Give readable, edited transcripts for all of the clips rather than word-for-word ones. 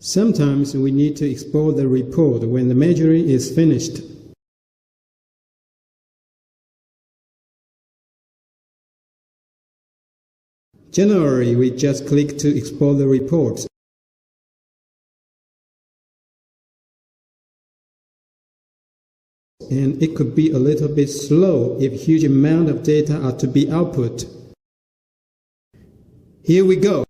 Sometimes we need to export the report when the measuring is finished. Generally, we just click to export the report. And it could be a little bit slow if huge amount of data are to be output. Here we go.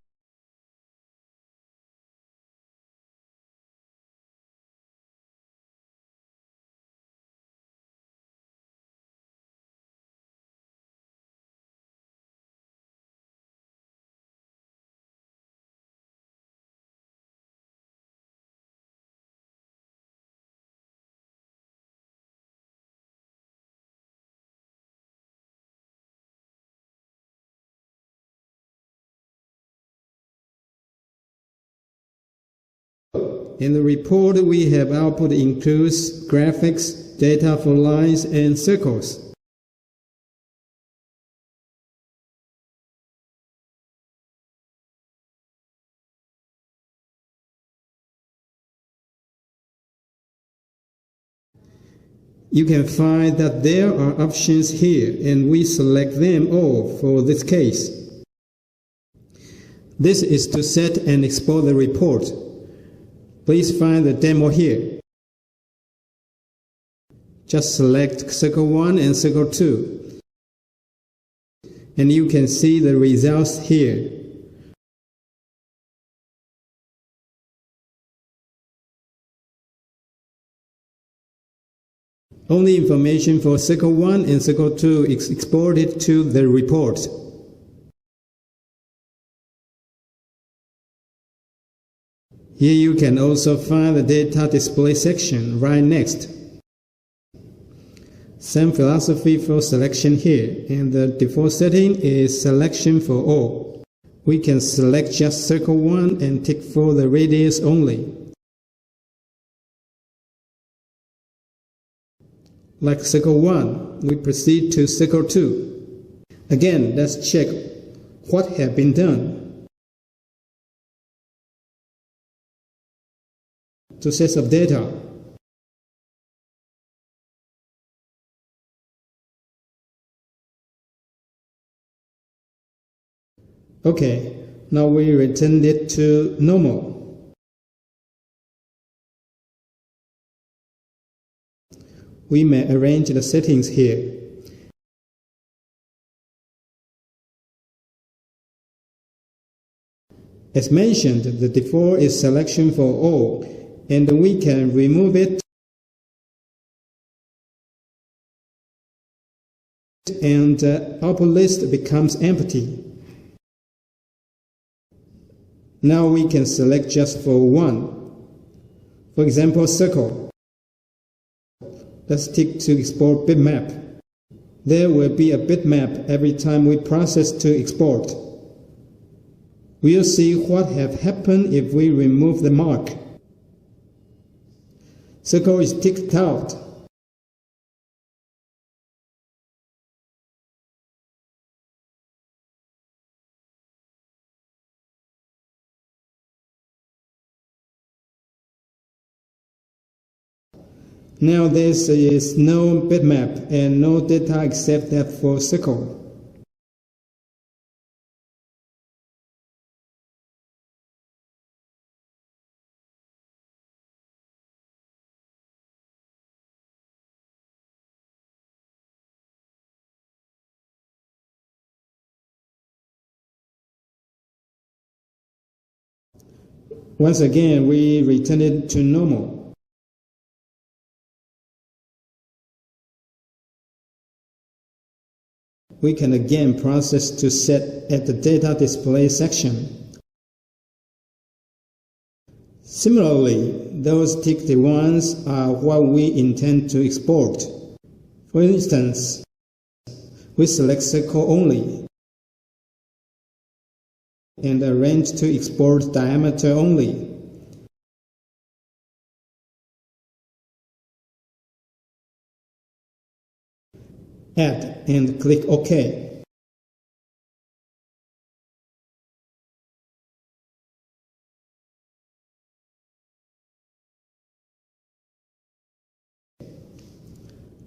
In the report, we have output includes graphics, data for lines and circles. You can find that there are options here, and we select them all for this case. This is to set and export the report. Please find the demo here. Just select Circle 1 and Circle 2. And you can see the results here. Only information for Circle 1 and Circle 2 is exported to the report. Here you can also find the data display section right next. Same philosophy for selection here, and the default setting is selection for all. We can select just Circle 1 and tick for the radius only. Like Circle 1, we proceed to Circle 2. Again, let's check what has been done. Two sets of data. Okay, now we return it to normal. We may arrange the settings here. As mentioned, the default is selection for all, and we can remove it and output list becomes empty. Now we can select just for one. For example, circle. Let's tick to export bitmap. There will be a bitmap every time we process to export. We'll see what has happened if we remove the mark. Circle is ticked out. Now there is no bitmap and no data except that for circle. Once again, we return it to normal. We can again process to set at the data display section. Similarly, those ticked ones are what we intend to export. For instance, we select circle only and arrange to export diameter only. Add and click OK.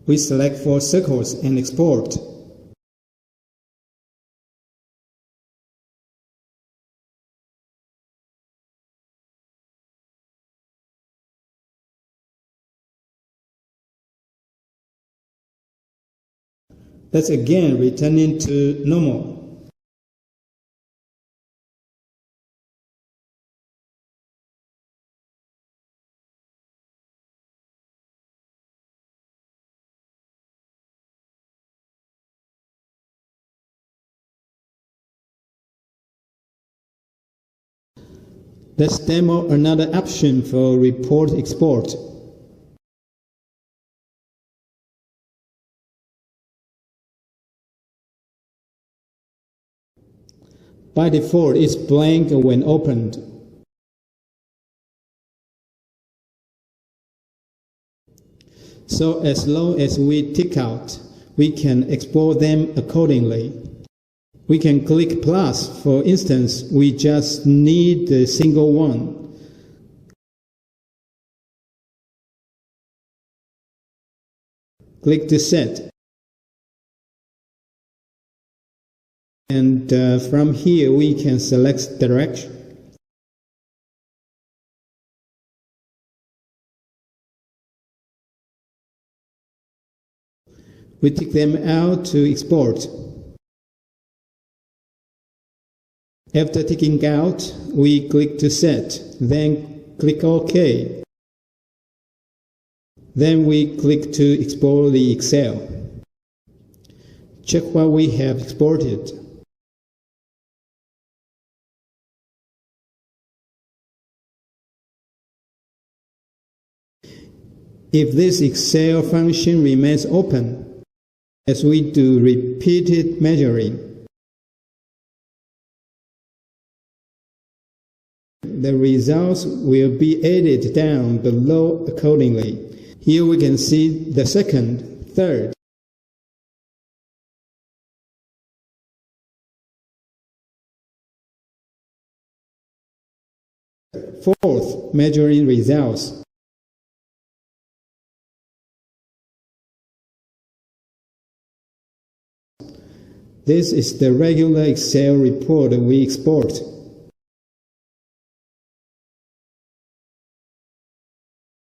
We select 4 circles and export. Let's again return it to normal. Let's demo another option for report export. By default, it's blank when opened. So as long as we tick out, we can export them accordingly. We can click plus. For instance, we just need the single one. Click to set. And from here we can select direction. We take them out to export. After taking out, we click to set, then click OK. Then we click to export the Excel. Check what we have exported. If this Excel function remains open, as we do repeated measuring, the results will be added down below accordingly. Here we can see the second, third, fourth measuring results. This is the regular Excel report we export.